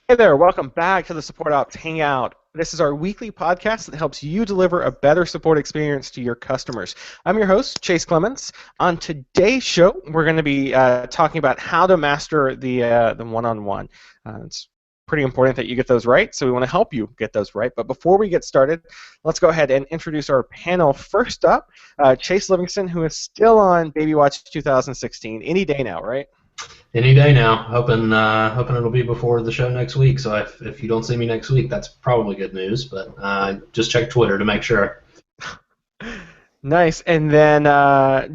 Hey there, welcome back to the Support Ops Hangout. This is our weekly podcast that helps you deliver a better support experience to your customers. I'm your host, Chase Clements. On today's show, we're going to be talking about how to master the one-on-one. It's pretty important that you get those right, so we want to help you get those right. But before we get started, let's go ahead and introduce our panel. First up, Chase Livingston, who is still on Baby Watch 2016, any day now, right? Any day now. Hoping it'll be before the show next week. So if you don't see me next week, that's probably good news. But just check Twitter to make sure. Nice. And then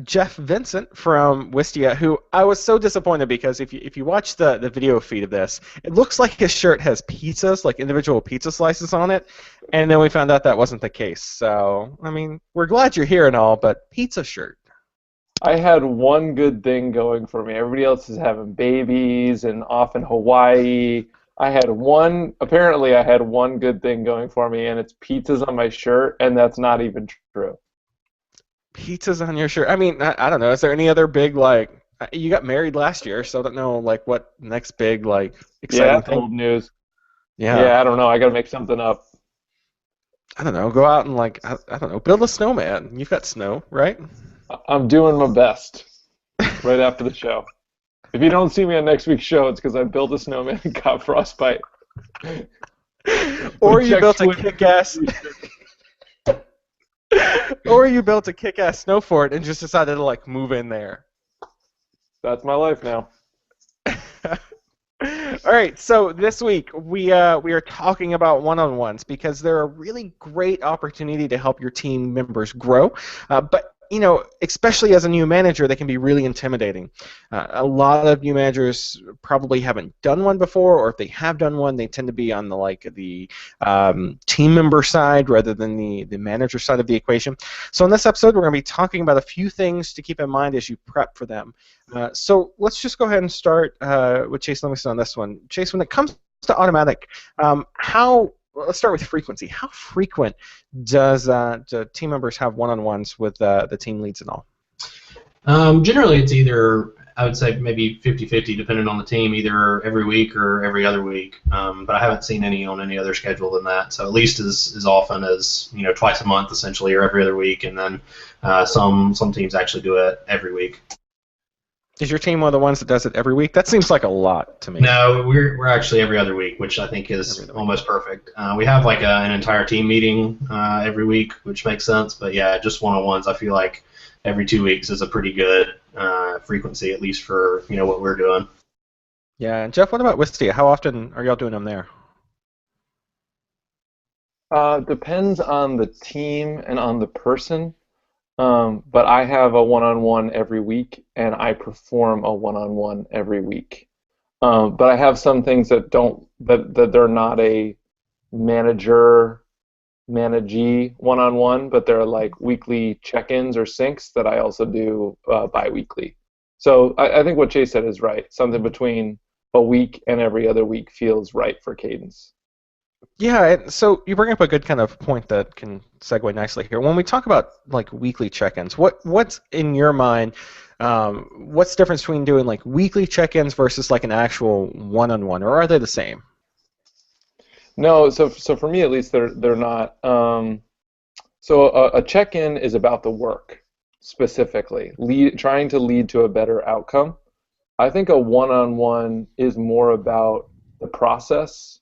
Jeff Vincent from Wistia, who I was so disappointed because if you watch the video feed of this, it looks like his shirt has pizzas, like individual pizza slices on it, and then we found out that wasn't the case. So, I mean, we're glad you're here and all, but pizza shirt. I had one good thing going for me. Everybody else is having babies and off in Hawaii. Apparently I had one good thing going for me, and it's pizzas on my shirt, and that's not even true. Pizzas on your shirt. I mean, I don't know. Is there any other big, like, you got married last year, so I don't know, like, what next big, like, Yeah, exciting that's thing? old news. Yeah. Yeah, I don't know. I got to make something up. I don't know. Go out and, like, I don't know, build a snowman. You've got snow, right? I'm doing my best right after the show. If you don't see me on next week's show, it's because I built a snowman and got frostbite. Or But you check built a Twitter. kick-ass, or you built a kick-ass snow fort and just decided to like move in there. That's my life now. All right, so this week we are talking about one-on-ones because they're a really great opportunity to help your team members grow. But you know, especially as a new manager, they can be really intimidating. A lot of new managers probably haven't done one before, or if they have done one, they tend to be on the team member side rather than the manager side of the equation. So in this episode, we're going to be talking about a few things to keep in mind as you prep for them. So let's just go ahead and start with Chase Livingston on this one. Chase, when it comes to automatic, let's start with frequency. How frequent do team members have one-on-ones with the team leads and all? Generally, it's either, I would say, maybe 50-50, depending on the team, either every week or every other week. But I haven't seen any on any other schedule than that. So at least as often as, twice a month, essentially, or every other week. And then some teams actually do it every week. Is your team one of the ones that does it every week? That seems like a lot to me. No, we're actually every other week, which I think is almost perfect. We have like an entire team meeting every week, which makes sense. But yeah, just one-on-ones, I feel like every 2 weeks is a pretty good frequency, at least for what we're doing. Yeah, and Jeff, what about Wistia? How often are y'all doing them there? Depends on the team and on the person. But I have a one-on-one every week, and I perform a one-on-one every week. But I have some things that they're not a managee one-on-one, but they're like weekly check-ins or syncs that I also do bi-weekly. So I think what Chase said is right. Something between a week and every other week feels right for cadence. Yeah, so you bring up a good kind of point that can segue nicely here. When we talk about like weekly check-ins, what's in your mind? What's the difference between doing like weekly check-ins versus like an actual one-on-one, or are they the same? No, so for me at least, they're not. So a check-in is about the work specifically, trying to lead to a better outcome. I think a one-on-one is more about the process,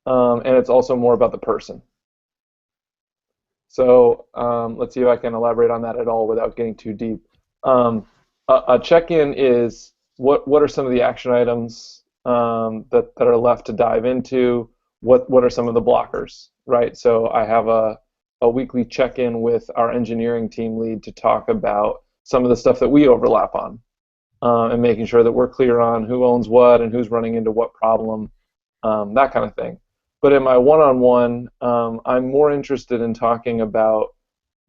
and it's also more about the person. So let's see if I can elaborate on that at all without getting too deep. A check-in is what are some of the action items that are left to dive into? What are some of the blockers, right? So I have a weekly check-in with our engineering team lead to talk about some of the stuff that we overlap on, and making sure that we're clear on who owns what and who's running into what problem, that kind of thing. But in my one-on-one, I'm more interested in talking about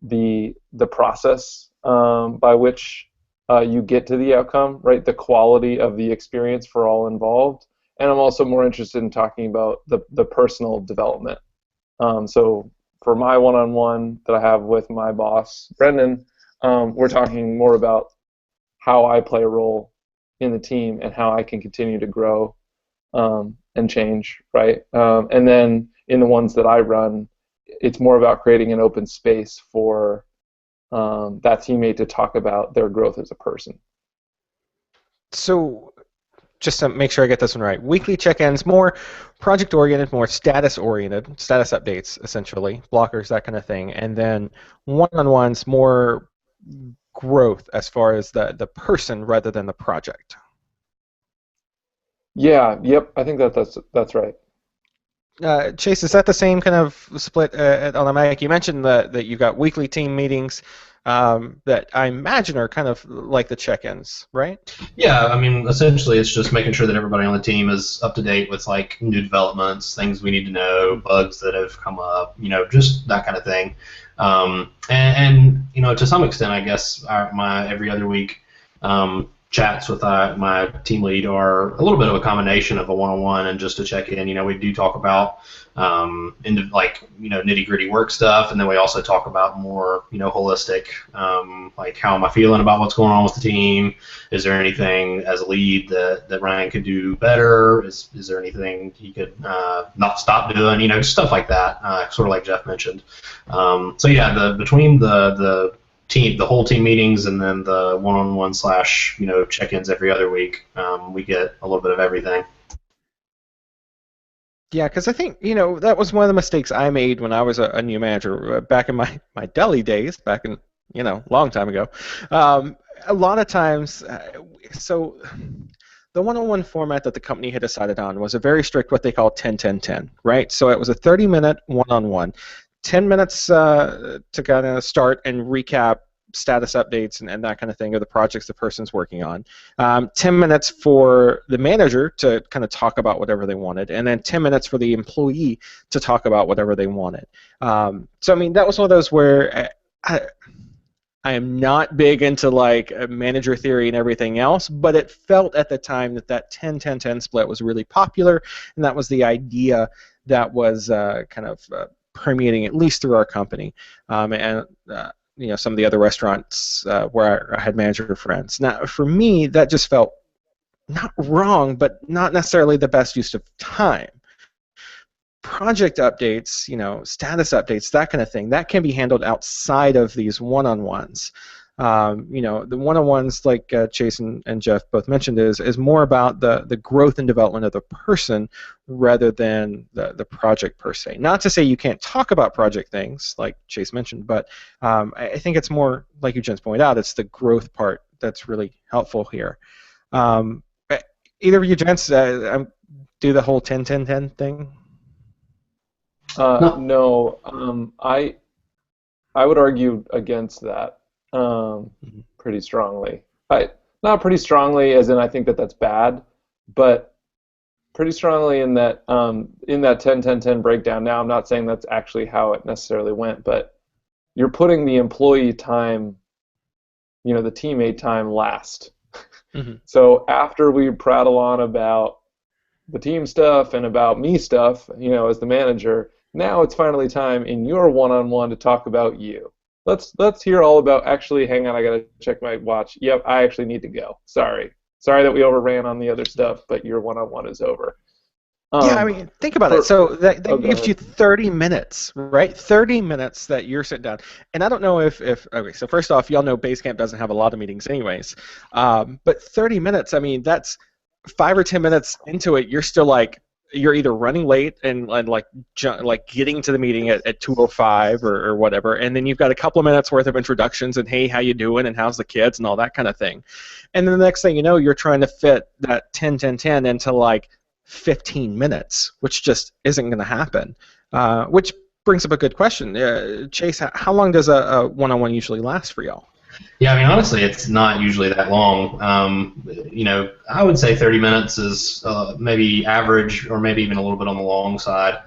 the process by which you get to the outcome, right? The quality of the experience for all involved. And I'm also more interested in talking about the personal development. So for my one-on-one that I have with my boss, Brendan, we're talking more about how I play a role in the team and how I can continue to grow. and change, right? And then in the ones that I run, it's more about creating an open space for that teammate to talk about their growth as a person. So just to make sure I get this one right, weekly check-ins, more project-oriented, more status-oriented, status updates, essentially, blockers, that kind of thing, and then one-on-ones, more growth as far as the person rather than the project. Yeah, yep, I think that's right. Chase, is that the same kind of split at Automatic? You mentioned that you've got weekly team meetings that I imagine are kind of like the check-ins, right? Yeah, I mean, essentially, it's just making sure that everybody on the team is up to date with like new developments, things we need to know, bugs that have come up, just that kind of thing. And to some extent, I guess my every other week chats with my team lead are a little bit of a combination of a one-on-one and just to check in. We do talk about nitty gritty work stuff, and then we also talk about more holistic, like how am I feeling about what's going on with the team? Is there anything as a lead that Ryan could do better? Is there anything he could not stop doing? Stuff like that, sort of like Jeff mentioned. So yeah, between the team, the whole team meetings, and then the one-on-one / check-ins every other week, we get a little bit of everything. Yeah, because I think, that was one of the mistakes I made when I was a new manager back in my deli days, back in, long time ago. A lot of times, so the one-on-one format that the company had decided on was a very strict, what they call 10-10-10, right? So it was a 30-minute one-on-one. 10 minutes to kind of start and recap status updates and that kind of thing, or the projects the person's working on. 10 minutes for the manager to kind of talk about whatever they wanted, and then 10 minutes for the employee to talk about whatever they wanted. So, I mean, that was one of those where I am not big into like manager theory and everything else, but it felt at the time that 10-10-10 split was really popular, and that was the idea that was kind of permeating at least through our company, and some of the other restaurants where I had manager friends. Now, for me, that just felt not wrong, but not necessarily the best use of time. Project updates, status updates, that kind of thing, that can be handled outside of these one-on-ones. The one-on-ones, like Chase and Jeff both mentioned, is more about the growth and development of the person rather than the project per se. Not to say you can't talk about project things, like Chase mentioned, but I think it's more, like you gents pointed out, it's the growth part that's really helpful here. Either of you gents do the whole 10-10-10 thing? No, I would argue against that pretty strongly. Not pretty strongly, as in I think that's bad, but pretty strongly in that 10-10-10 breakdown. Now, I'm not saying that's actually how it necessarily went, but you're putting the employee time, the teammate time last. Mm-hmm. So after we prattle on about the team stuff and about me stuff, as the manager, now it's finally time in your one-on-one to talk about you. Let's hear all about. Actually, hang on, I gotta check my watch. Yep, I actually need to go. Sorry that we overran on the other stuff, but your one-on-one is over. Yeah, I mean, think about it. So that gives you 30 minutes, right? 30 minutes that you're sitting down. And I don't know if okay, so first off, y'all know Basecamp doesn't have a lot of meetings anyways. But 30 minutes, I mean, that's 5 or 10 minutes into it, you're still like, you're either running late and like getting to the meeting at 2:05 or whatever, and then you've got a couple of minutes worth of introductions and hey, how you doing and how's the kids and all that kind of thing. And then the next thing you know, you're trying to fit that 10-10-10 into like 15 minutes, which just isn't going to happen. Which brings up a good question. Chase, how long does a one-on-one usually last for y'all? Yeah, I mean, honestly, it's not usually that long. I would say 30 minutes is maybe average, or maybe even a little bit on the long side,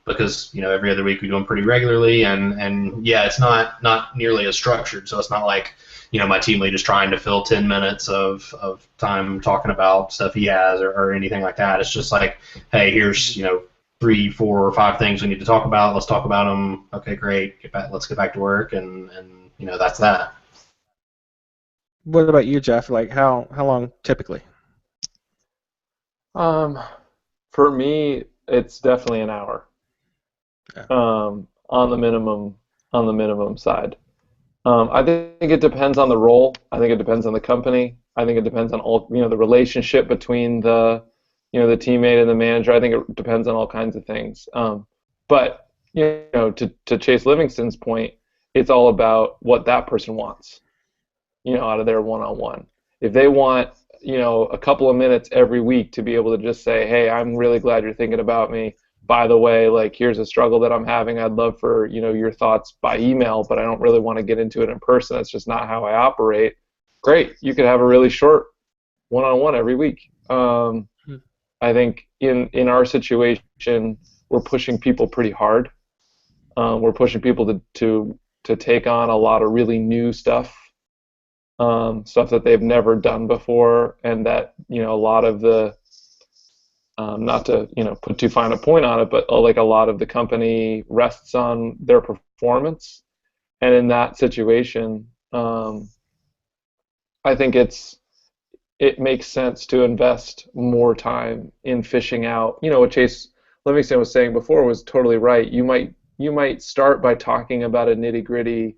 because every other week we do them pretty regularly, and yeah, it's not nearly as structured. So it's not like my team lead is trying to fill 10 minutes of time talking about stuff he has or anything like that. It's just like, hey, here's 3, 4, or 5 things we need to talk about. Let's talk about them. Okay, great. Let's get back to work, and that's that. What about you, Jeff? Like, how long typically? For me, it's definitely an hour. Yeah. On the minimum side. I think it depends on the role. I think it depends on the company. I think it depends on all, the relationship between the teammate and the manager. I think it depends on all kinds of things. But to Chase Livingston's point, it's all about what that person wants, out of their one-on-one. If they want, a couple of minutes every week to be able to just say, hey, I'm really glad you're thinking about me. By the way, like, here's a struggle that I'm having. I'd love for, your thoughts by email, but I don't really want to get into it in person. That's just not how I operate. Great. You could have a really short one-on-one every week. I think in our situation, we're pushing people pretty hard. We're pushing people to take on a lot of really new stuff. Stuff that they've never done before, and that a lot of the not to put too fine a point on it, but like a lot of the company rests on their performance, and in that situation, I think it makes sense to invest more time in fishing out. What Chase Livingston was saying before was totally right. You might start by talking about a nitty-gritty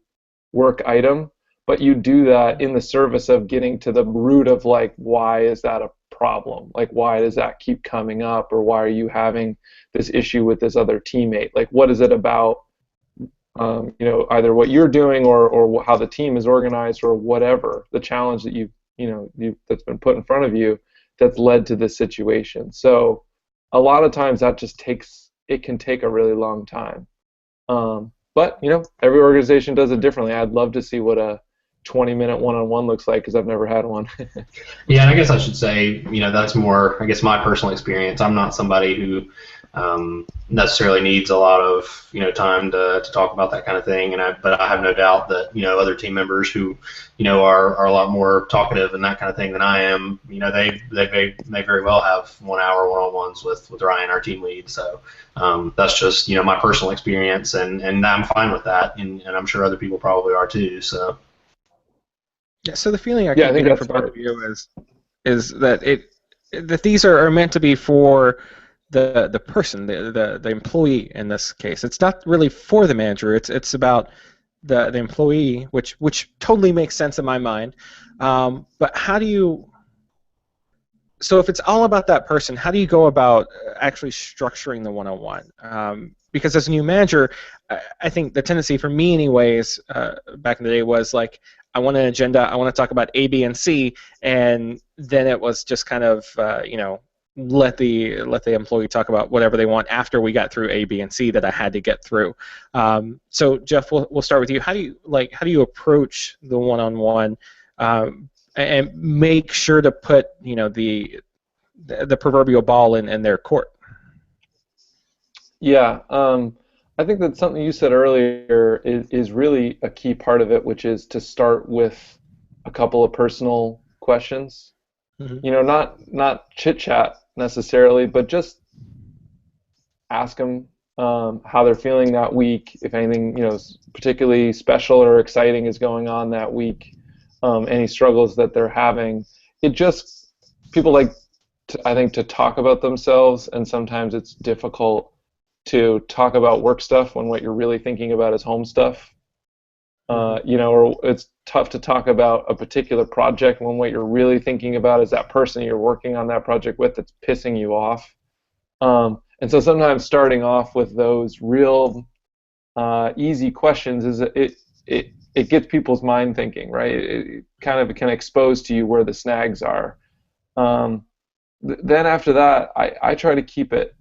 work item, but you do that in the service of getting to the root of, like, why is that a problem? Like, why does that keep coming up? Or why are you having this issue with this other teammate? Like, what is it about, either what you're doing or how the team is organized, or whatever, the challenge that that's been put in front of you that's led to this situation. So a lot of times that just can take a really long time. But every organization does it differently. I'd love to see what a 20-minute one-on-one looks like, because I've never had one. Yeah, and I guess I should say, that's more, I guess, my personal experience. I'm not somebody who necessarily needs a lot of time to talk about that kind of thing, but I have no doubt that other team members who are a lot more talkative and that kind of thing than I am, they may very well have 1 hour one-on-ones with Ryan, our team lead. So that's just my personal experience, and I'm fine with that, and I'm sure other people probably are too. So. Yeah, so the feeling I Yeah, I keep think getting that's from both right. of you is that these are meant to be for the person, the employee in this case. It's not really for the manager. It's about the employee, which totally makes sense in my mind. But how do you? So if it's all about that person, how do you go about actually structuring the one-on-one? Because as a new manager, I think the tendency for me, anyways, back in the day was like, I want an agenda, I want to talk about A, B, and C, and then it was just kind of, let the employee talk about whatever they want after we got through A, B, and C that I had to get through. So Jeff, we'll start with you. How do you approach the one-on-one? And make sure to put the proverbial ball in their court. Yeah, I think that something you said earlier is really a key part of it, which is to start with a couple of personal questions. Mm-hmm. Not chit chat necessarily, but just ask them how they're feeling that week, if anything particularly special or exciting is going on that week, any struggles that they're having. People like I think to talk about themselves, and sometimes it's difficult to talk about work stuff when what you're really thinking about is home stuff. Or it's tough to talk about a particular project when what you're really thinking about is that person you're working on that project with that's pissing you off. And so sometimes starting off with those real easy questions is it gets people's mind thinking, right? It kind of can expose to you where the snags are. Then after that, I try to keep it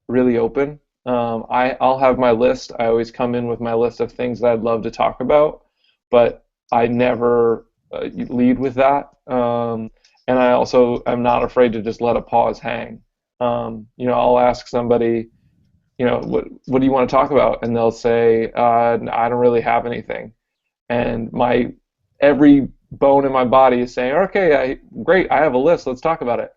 really open. I'll have my list. I always come in with my list of things that I'd love to talk about, but I never lead with that. And I also am not afraid to just let a pause hang. I'll ask somebody, what do you want to talk about? And they'll say, I don't really have anything. And every bone in my body is saying, okay, great, I have a list, let's talk about it.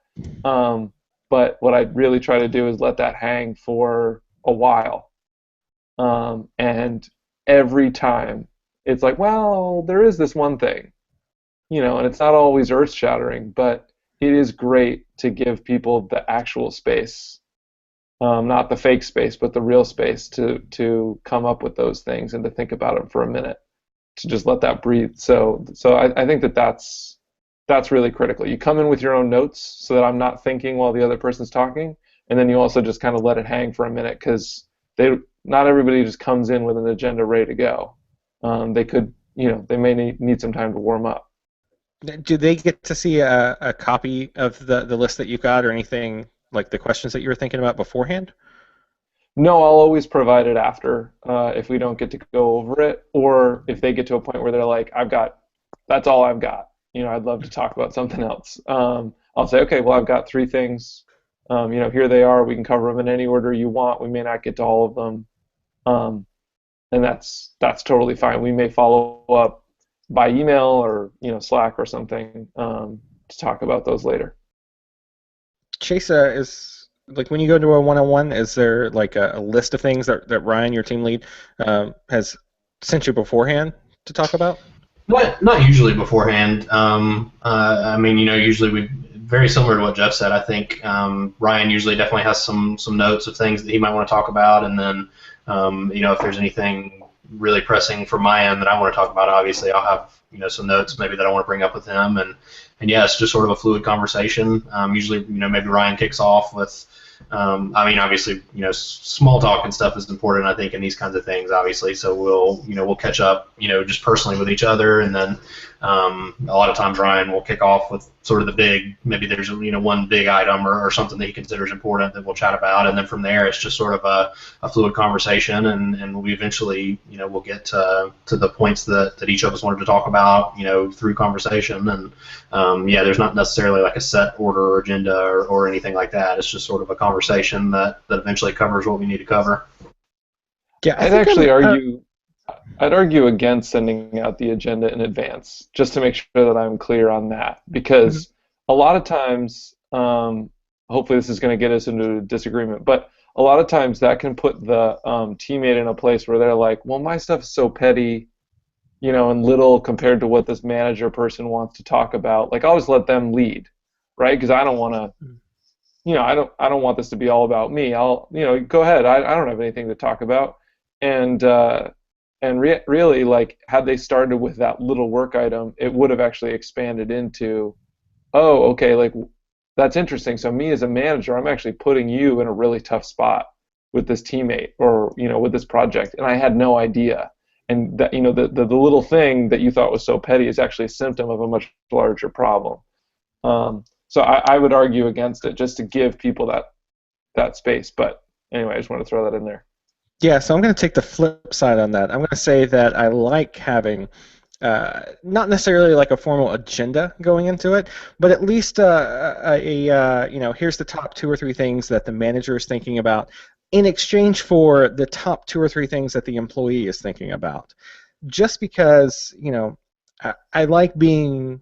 But what I really try to do is let that hang for a while. And every time it's like, well, there is this one thing, and it's not always earth-shattering, but it is great to give people the actual space, not the fake space, but the real space to come up with those things and to think about it for a minute, to just let that breathe. So I think that's really critical. You come in with your own notes so that I'm not thinking while the other person's talking, and then you also just kind of let it hang for a minute, because not everybody just comes in with an agenda ready to go. They could, they may need some time to warm up. Do they get to see a copy of the list that you've got, or anything like the questions that you were thinking about beforehand? No, I'll always provide it after, if we don't get to go over it, or if they get to a point where they're like, that's all I've got. I'd love to talk about something else. I'll say, okay, well, I've got 3 things. Here they are. We can cover them in any order you want. We may not get to all of them, and that's totally fine. We may follow up by email or Slack or something, to talk about those later. Chase, is like when you go to a one-on-one, is there like a list of things that Ryan, your team lead, has sent you beforehand to talk about? Not usually beforehand. I mean, usually we very similar to what Jeff said. I think Ryan usually definitely has some notes of things that he might want to talk about, and then if there's anything really pressing from my end that I want to talk about, obviously I'll have some notes maybe that I want to bring up with him, and yeah, it's just sort of a fluid conversation. Usually, maybe Ryan kicks off with. I mean, obviously, small talk and stuff is important, I think, in these kinds of things, obviously. So we'll catch up, just personally with each other, and then a lot of times Ryan will kick off with sort of the big, maybe there's one big item or something that he considers important that we'll chat about, and then from there it's just sort of a fluid conversation, and we eventually, we'll get to the points that each of us wanted to talk about, through conversation, and yeah, there's not necessarily like a set order or agenda or anything like that. It's just sort of a conversation that eventually covers what we need to cover. Yeah, I'd argue against sending out the agenda in advance, just to make sure that I'm clear on that, because a lot of times, hopefully this is going to get us into a disagreement, but a lot of times that can put the teammate in a place where they're like, well, my stuff is so petty, and little compared to what this manager person wants to talk about. Like, I'll just let them lead, right? Because I don't want to, I don't want this to be all about me. I'll, go ahead. I don't have anything to talk about, and really, like, had they started with that little work item, it would have actually expanded into, oh, okay, like, that's interesting. So me as a manager, I'm actually putting you in a really tough spot with this teammate, or with this project, and I had no idea. And that, the little thing that you thought was so petty is actually a symptom of a much larger problem. So I would argue against it, just to give people that space. But anyway, I just want to throw that in there. Yeah, so I'm going to take the flip side on that. I'm going to say that I like having not necessarily like a formal agenda going into it, but at least here's the top 2 or 3 things that the manager is thinking about in exchange for the top 2 or 3 things that the employee is thinking about. Just because, I like being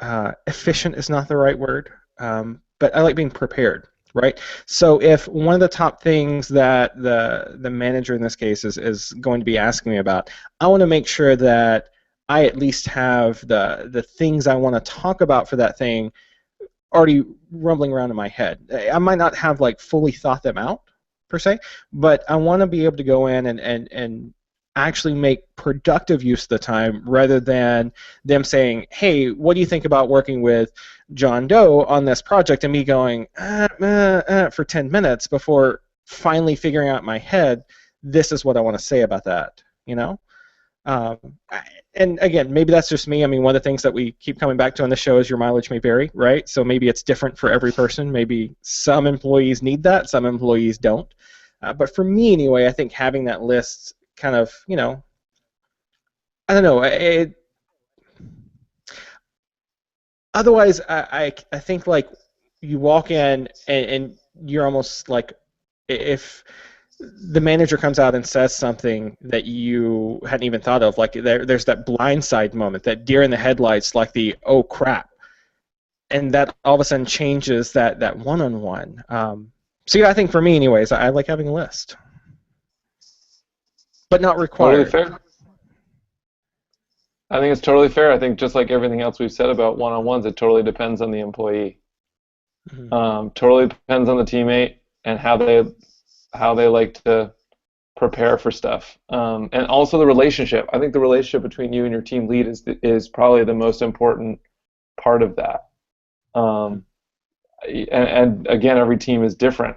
efficient is not the right word, but I like being prepared. Right. So if one of the top things that the manager in this case is going to be asking me about, I want to make sure that I at least have the things I want to talk about for that thing already rumbling around in my head. I might not have like fully thought them out per se, but I want to be able to go in and actually make productive use of the time, rather than them saying, hey, what do you think about working with John Doe on this project, and me going for 10 minutes before finally figuring out in my head, this is what I want to say about that, and again, maybe that's just me. I mean, one of the things that we keep coming back to on the show is your mileage may vary, right? So maybe it's different for every person. Maybe some employees need that, some employees don't. But for me anyway, I think having that list kind of, I don't know, otherwise I think like you walk in and you're almost like, if the manager comes out and says something that you hadn't even thought of, like there's that blindside moment, that deer in the headlights, like the oh crap, and that all of a sudden changes that one-on-one. So yeah, I think for me anyways, I like having a list, but not required. Totally fair. I think it's totally fair. I think just like everything else we've said about one-on-ones, it totally depends on the employee. Totally depends on the teammate and how they like to prepare for stuff, and also the relationship. I think the relationship between you and your team lead is probably the most important part of that. Um, and again, every team is different.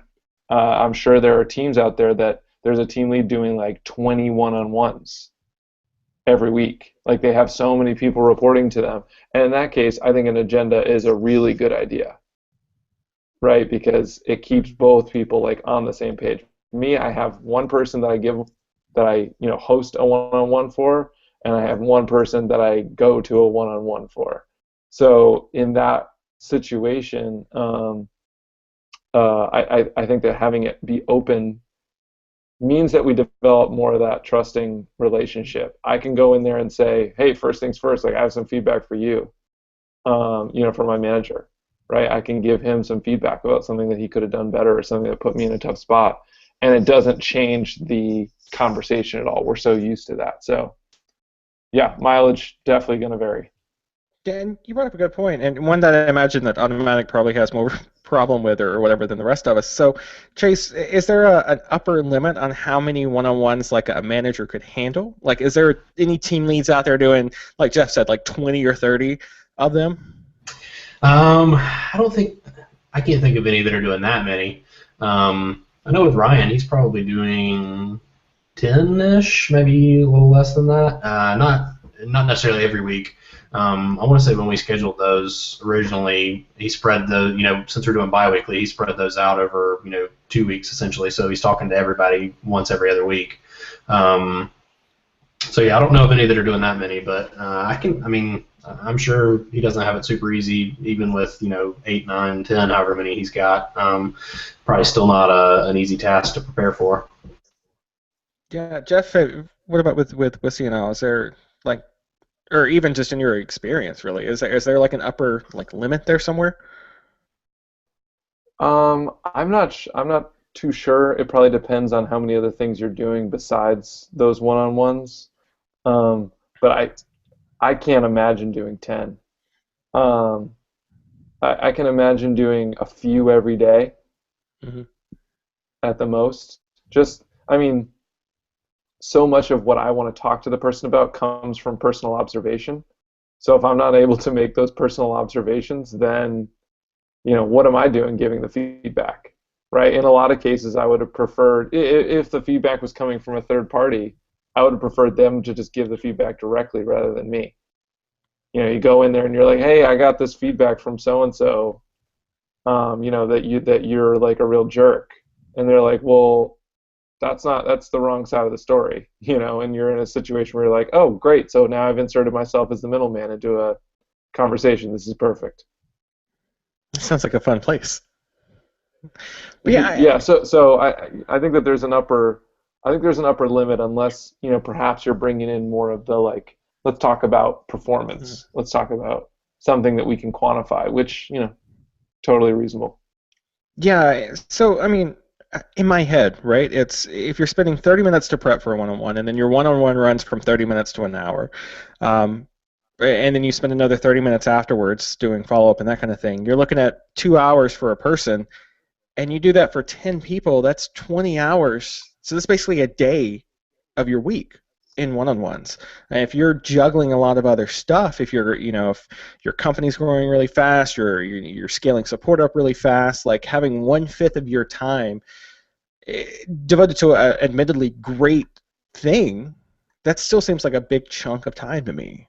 I'm sure there are teams out there that there's a team lead doing like 20 one-on-ones every week. Like they have so many people reporting to them. And in that case, I think an agenda is a really good idea, right? Because it keeps both people like on the same page. Me, I have one person that I host a one-on-one for, and I have one person that I go to a one-on-one for. So in that situation, I think that having it be open means that we develop more of that trusting relationship. I can go in there and say, hey, first things first, like I have some feedback for you, for my manager, right? I can give him some feedback about something that he could have done better or something that put me in a tough spot. And it doesn't change the conversation at all. We're so used to that. So, yeah, mileage definitely going to vary. Dan, you brought up a good point, and one that I imagine that Automatic probably has more problem with or whatever than the rest of us. So, Chase, is there an upper limit on how many one-on-ones like a manager could handle? Like, is there any team leads out there doing, like Jeff said, like 20 or 30 of them? I can't think of any that are doing that many. I know with Ryan, he's probably doing 10-ish, maybe a little less than that. Not necessarily every week. I want to say when we scheduled those originally, he spread since we're doing bi-weekly, he spread those out over 2 weeks essentially. So he's talking to everybody once every other week. So yeah, I don't know of any that are doing that many, but I'm sure he doesn't have it super easy, even with 8, 9, 10, however many he's got. Probably still not an easy task to prepare for. Yeah, Jeff, what about with CNL? Is there like, or even just in your experience, really, is there like an upper like limit there somewhere? I'm not too sure. It probably depends on how many other things you're doing besides those one-on-ones. But I can't imagine doing 10. Um, I can imagine doing a few every day Hmm. at the most. Just, I mean, so much of what I want to talk to the person about comes from personal observation. So if I'm not able to make those personal observations, then what am I doing giving the feedback, right? In a lot of cases, I would have preferred, if the feedback was coming from a third party, I would have preferred them to just give the feedback directly rather than me. You go in there and you're like, hey, I got this feedback from so and so, that you're like a real jerk, and they're like, well, that's the wrong side of the story, and you're in a situation where you're like, oh, great, so now I've inserted myself as the middleman into a conversation. This is perfect. Sounds like a fun place. But yeah, Yeah, so I think that there's an upper limit unless perhaps you're bringing in more of the like, let's talk about performance, let's talk about something that we can quantify, which totally reasonable. yeah. So I mean, in my head, right? It's if you're spending 30 minutes to prep for a one-on-one, and then your one-on-one runs from 30 minutes to an hour, um, and then you spend another 30 minutes afterwards doing follow-up and that kind of thing. You're looking at 2 hours for a person, and you do that for 10 people. That's 20 hours. So that's basically a day of your week in one-on-ones. And if you're juggling a lot of other stuff, if your company's growing really fast, you're scaling support up really fast, like having 1/5 of your time devoted to a admittedly great thing, that still seems like a big chunk of time to me.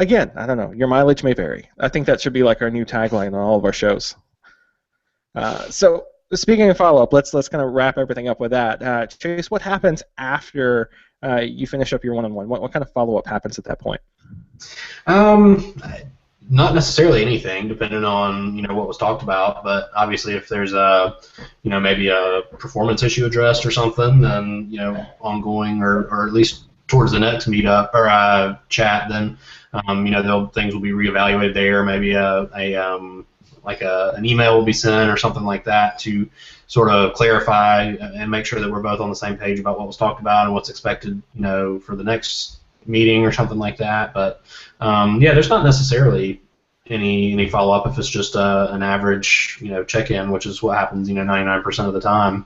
Again, I don't know. Your mileage may vary. I think that should be like our new tagline on all of our shows. So speaking of follow-up, let's kind of wrap everything up with that. Chase, what happens after you finish up your one-on-one? What kind of follow-up happens at that point? Um, Not necessarily anything, depending on what was talked about. But obviously, if there's maybe a performance issue addressed or something, then ongoing or at least towards the next meetup or chat, then things will be reevaluated there. Maybe an email will be sent or something like that to sort of clarify and make sure that we're both on the same page about what was talked about and what's expected, for the next meeting or something like that. But yeah, there's not necessarily any follow up if it's just an average check in, which is what happens 99% of the time.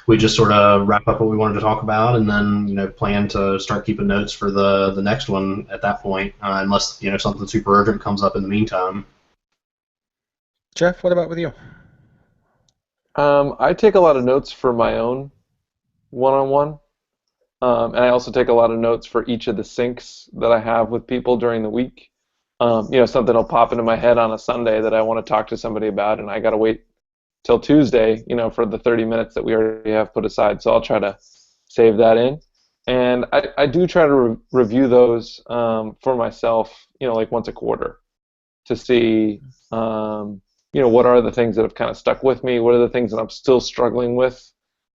We just sort of wrap up what we wanted to talk about, and then plan to start keeping notes for the next one at that point, unless something super urgent comes up in the meantime. Jeff, what about with you? I take a lot of notes for my own one-on-one, and I also take a lot of notes for each of the syncs that I have with people during the week. Something will pop into my head on a Sunday that I want to talk to somebody about, and I got to wait till Tuesday, for the 30 minutes that we already have put aside. So I'll try to save that in. And I do try to review those for myself, like once a quarter to see, what are the things that have kind of stuck with me? What are the things that I'm still struggling with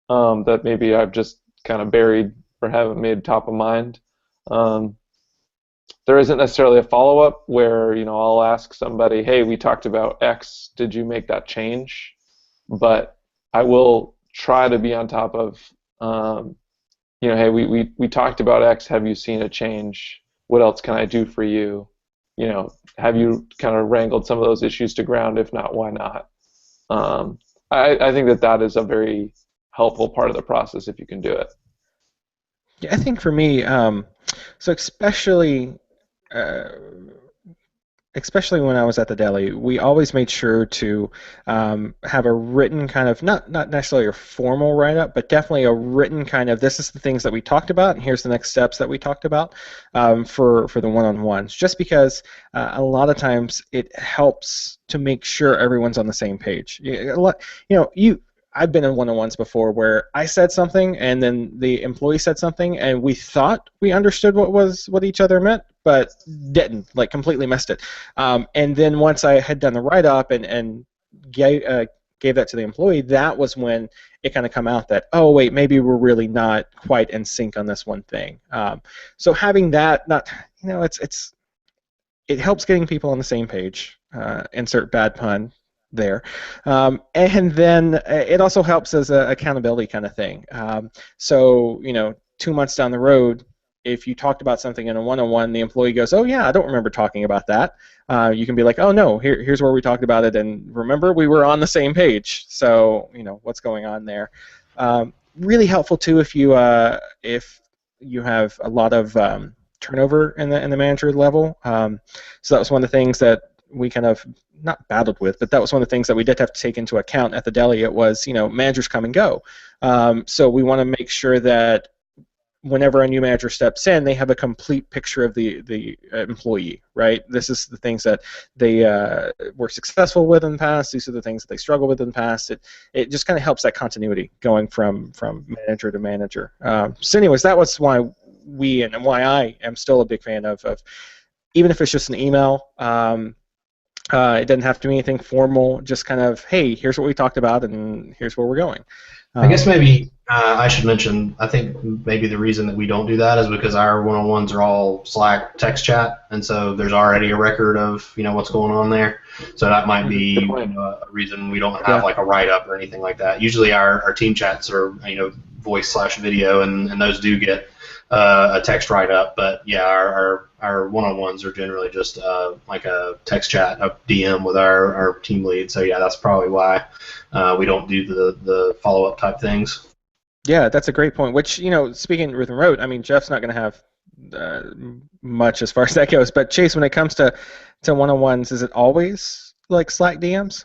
that maybe I've just kind of buried or haven't made top of mind? There isn't necessarily a follow-up where, I'll ask somebody, hey, we talked about X. Did you make that change? But I will try to be on top of, hey, we talked about X. Have you seen a change? What else can I do for you? Have you kind of wrangled some of those issues to ground? If not, why not? I think that is a very helpful part of the process if you can do it. Yeah, I think for me, so especially when I was at the deli, we always made sure to have a written kind of, not necessarily a formal write-up, but definitely a written kind of, this is the things that we talked about, and here's the next steps that we talked about for the one-on-ones. Just because a lot of times it helps to make sure everyone's on the same page. I've been in one-on-ones before where I said something and then the employee said something and we thought we understood what each other meant, but didn't, like completely missed it. And then once I had done the write-up and gave that to the employee, that was when it kind of come out that, oh wait, maybe we're really not quite in sync on this one thing. So having that, it helps getting people on the same page. Insert bad pun there. And then it also helps as an accountability kind of thing. So 2 months down the road, if you talked about something in a one-on-one, the employee goes, oh yeah, I don't remember talking about that. You can be like, oh no, here's where we talked about it, and remember, we were on the same page. So what's going on there. Really helpful too if you have a lot of turnover in the manager level. So that was one of the things that we kind of not battled with, but that was one of the things that we did have to take into account at the deli. It was, managers come and go. So we want to make sure that whenever a new manager steps in, they have a complete picture of the employee, right? This is the things that they were successful with in the past. These are the things that they struggle with in the past. It just kind of helps that continuity going from manager to manager. So anyways, that was why and why I am still a big fan of even if it's just an email, it doesn't have to be anything formal, just kind of, hey, here's what we talked about and here's where we're going. I guess maybe I should mention, I think maybe the reason that we don't do that is because our one-on-ones are all Slack text chat, and so there's already a record of what's going on there. So that might be a reason we don't have like a write-up or anything like that. Usually our team chats are voice/video, and those do get a text write-up, but yeah, our one-on-ones are generally just like a text chat, a DM with our team lead. So yeah, that's probably why we don't do the follow-up type things. Yeah, that's a great point. Which, speaking with remote, I mean, Jeff's not going to have much as far as that goes. But Chase, when it comes to one-on-ones, is it always like Slack DMs?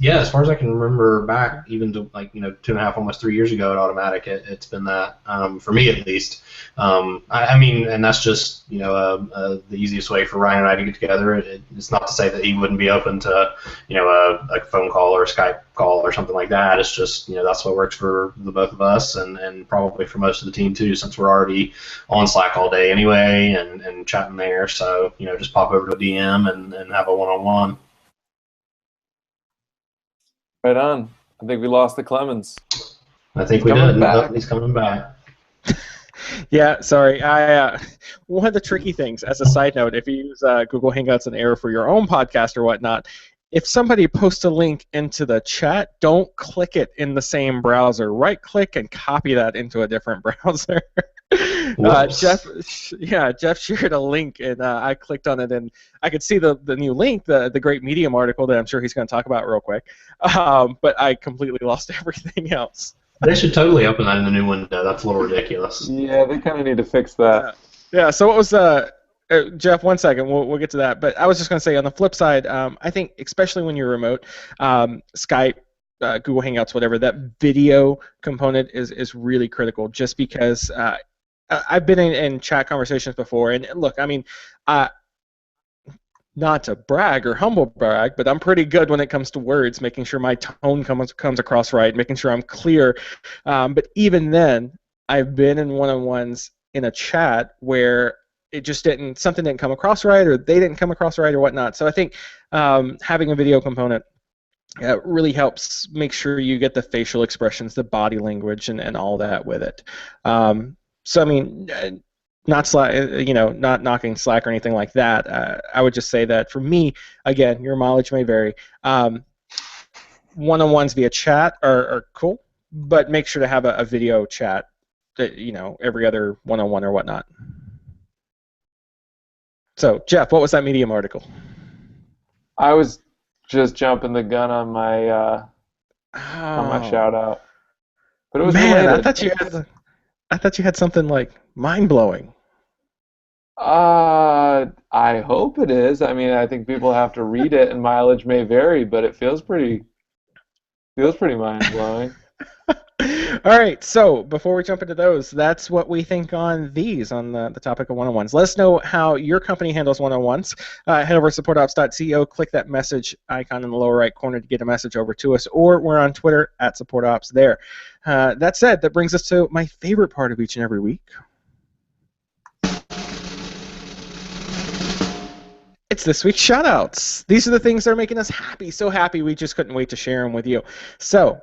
Yeah, as far as I can remember back, even to 2.5, almost 3 years ago at Automatic, it's been that for me at least. I mean, and that's just the easiest way for Ryan and I to get together. It's not to say that he wouldn't be open to a phone call or a Skype call or something like that. It's just that's what works for the both of us, and probably for most of the team too, since we're already on Slack all day anyway and chatting there. So just pop over to a DM and have a one-on-one. Right on. I think we lost the Clemens. I think we did. He's coming back. Yeah, sorry. One of the tricky things, as a side note, if you use Google Hangouts and Air for your own podcast or whatnot, if somebody posts a link into the chat, don't click it in the same browser. Right-click and copy that into a different browser. Jeff shared a link, and I clicked on it, and I could see the new link, the great Medium article that I'm sure he's going to talk about real quick. But I completely lost everything else. They should totally open that in the new window. That's a little ridiculous. Yeah, they kind of need to fix that. Yeah. So what was Jeff? 1 second. We'll get to that. But I was just going to say, on the flip side, I think especially when you're remote, Skype, Google Hangouts, whatever, that video component is really critical. Just because I've been in chat conversations before, and look, I mean, not to brag or humble brag, but I'm pretty good when it comes to words, making sure my tone comes across right, making sure I'm clear. But even then, I've been in one-on-ones in a chat where it just something didn't come across right, or they didn't come across right, or whatnot. So I think having a video component really helps make sure you get the facial expressions, the body language, and all that with it. So I mean, not knocking Slack or anything like that. I would just say that for me, again, your mileage may vary. One-on-ones via chat are cool, but make sure to have a video chat that, every other one-on-one or whatnot. So Jeff, what was that Medium article? I was just jumping the gun on my shout out, but it was man. related. I thought you had something like mind-blowing. I hope it is. I mean, I think people have to read it, and mileage may vary, but it feels pretty mind-blowing. All right, so before we jump into those, that's what we think on the topic of one-on-ones. Let us know how your company handles one-on-ones. Head over to supportops.co, click that message icon in the lower right corner to get a message over to us, or we're on Twitter at supportops there. That said, that brings us to my favorite part of each and every week. It's this week's shoutouts. These are the things that are making us happy, so happy we just couldn't wait to share them with you. So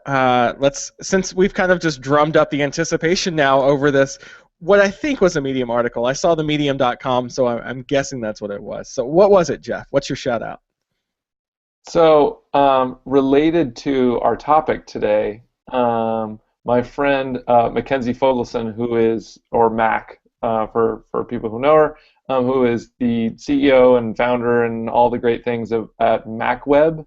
since we've kind of just drummed up the anticipation now over this, what I think was a Medium article. I saw the medium.com, so I'm guessing that's what it was. So what was it, Jeff? What's your shoutout? So related to our topic today, my friend Mackenzie Fogelson, who is, or Mac for people who know her, who is the CEO and founder and all the great things at MacWeb,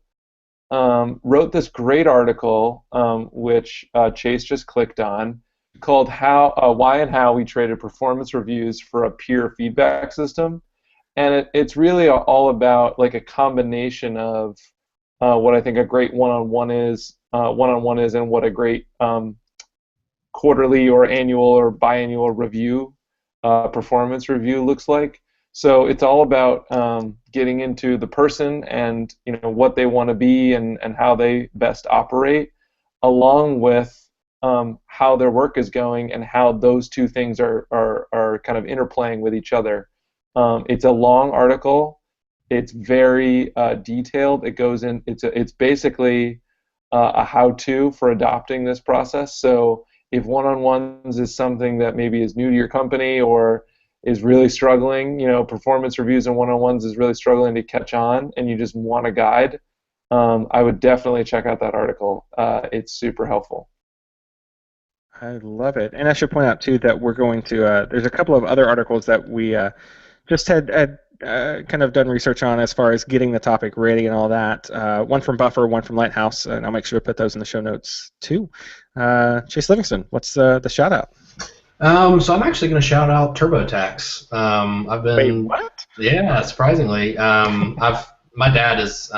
wrote this great article, which Chase just clicked on, called Why and How We Traded Performance Reviews for a Peer Feedback System. And it's really all about like a combination of what I think a great one-on-one is, and what a great quarterly or annual or biannual review, performance review looks like. So it's all about getting into the person and what they want to be and how they best operate, along with how their work is going and how those two things are kind of interplaying with each other. It's a long article. It's very detailed. It goes in. It's basically a how-to for adopting this process. So if one-on-ones is something that maybe is new to your company or is really struggling, performance reviews and one-on-ones is really struggling to catch on, and you just want a guide, I would definitely check out that article. It's super helpful. I love it. And I should point out, too, that we're going to, there's a couple of other articles that we just had kind of done research on as far as getting the topic ready and all that. One from Buffer, one from Lighthouse, and I'll make sure to put those in the show notes, too. Chase Livingston, what's the shout-out? So I'm actually going to shout out TurboTax. I've been. Wait, what? Yeah, surprisingly, my dad has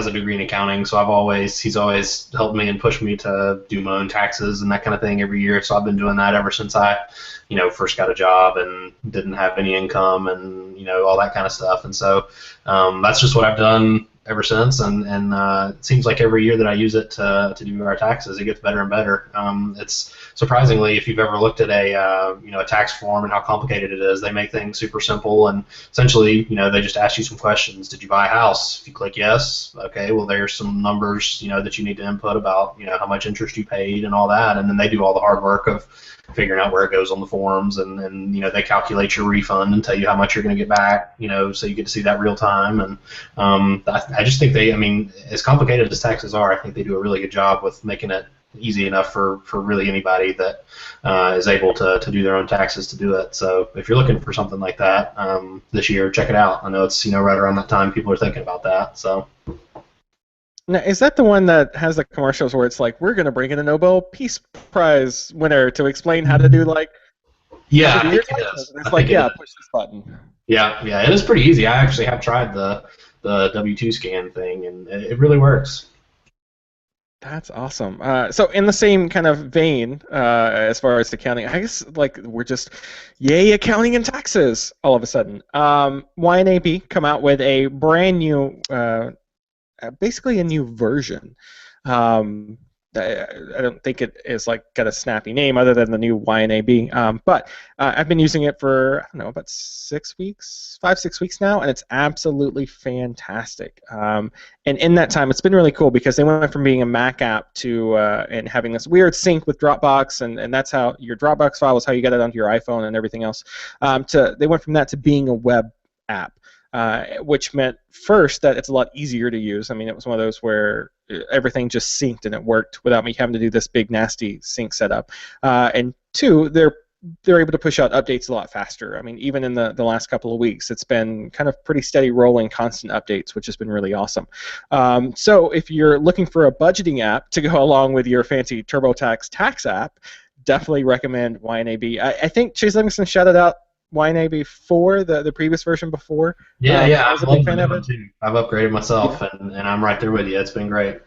a degree in accounting, so he's always helped me and pushed me to do my own taxes and that kind of thing every year. So I've been doing that ever since I, first got a job and didn't have any income and all that kind of stuff. And so that's just what I've done ever since, and it seems like every year that I use it to do our taxes, it gets better and better. It's surprisingly, if you've ever looked at a tax form and how complicated it is, they make things super simple, and essentially they just ask you some questions. Did you buy a house? If you click yes, okay, well there's some numbers that you need to input about how much interest you paid and all that, and then they do all the hard work of figuring out where it goes on the forms, and they calculate your refund and tell you how much you're going to get back, so you get to see that real time. And I just think I mean, as complicated as taxes are, I think they do a really good job with making it easy enough for really anybody that is able to do their own taxes to do it. So if you're looking for something like that this year, check it out. I know it's right around that time people are thinking about that. So. Now, is that the one that has the commercials where it's like, we're going to bring in a Nobel Peace Prize winner to explain how to do like? Yeah, I think it is. It's like, yeah, push this button. Yeah, it is pretty easy. I actually have tried the W-2 scan thing, and it really works. That's awesome. So in the same kind of vein, as far as accounting, I guess like we're just, yay, accounting and taxes all of a sudden. YNAB come out with a brand new, basically a new version. I don't think it is like got a snappy name other than the new YNAB. But I've been using it for, I don't know, about 6 weeks, 5-6 weeks now, and it's absolutely fantastic. And in that time, it's been really cool because they went from being a Mac app to and having this weird sync with Dropbox, and that's how your Dropbox file is how you get it onto your iPhone and everything else. They went from that to being a web app. Which meant first that it's a lot easier to use. I mean, it was one of those where everything just synced and it worked without me having to do this big nasty sync setup. And two, they're able to push out updates a lot faster. I mean, even in the last couple of weeks, it's been kind of pretty steady rolling, constant updates, which has been really awesome. So if you're looking for a budgeting app to go along with your fancy TurboTax tax app, definitely recommend YNAB. I think Chase Livingston shouted out YNAB 4, the previous version before. I was a big fan of it too. I've upgraded myself, and I'm right there with you. It's been great.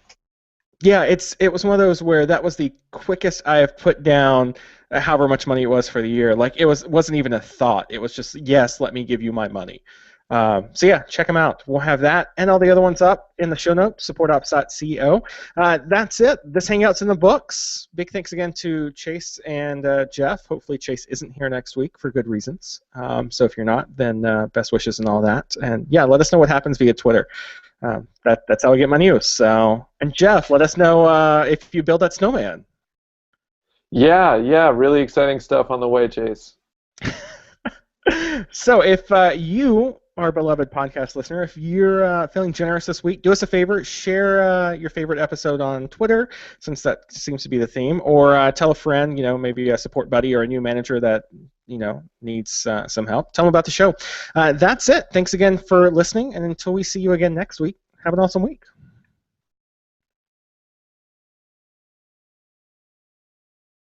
Yeah, it was one of those where that was the quickest I have put down however much money it was for the year. Like it wasn't even a thought. It was just, yes, let me give you my money. So yeah, check them out. We'll have that and all the other ones up in the show notes, supportops.co. That's it. This Hangout's in the books. Big thanks again to Chase and Jeff. Hopefully Chase isn't here next week for good reasons. So if you're not, then best wishes and all that. And yeah, let us know what happens via Twitter. That's how I get my news. So, and Jeff, let us know if you build that snowman. Yeah, really exciting stuff on the way, Chase. So if you, our beloved podcast listener, if you're feeling generous this week, do us a favor, share your favorite episode on Twitter, since that seems to be the theme, or tell a friend, maybe a support buddy or a new manager that needs some help. Tell them about the show. That's it. Thanks again for listening, and until we see you again next week, have an awesome week.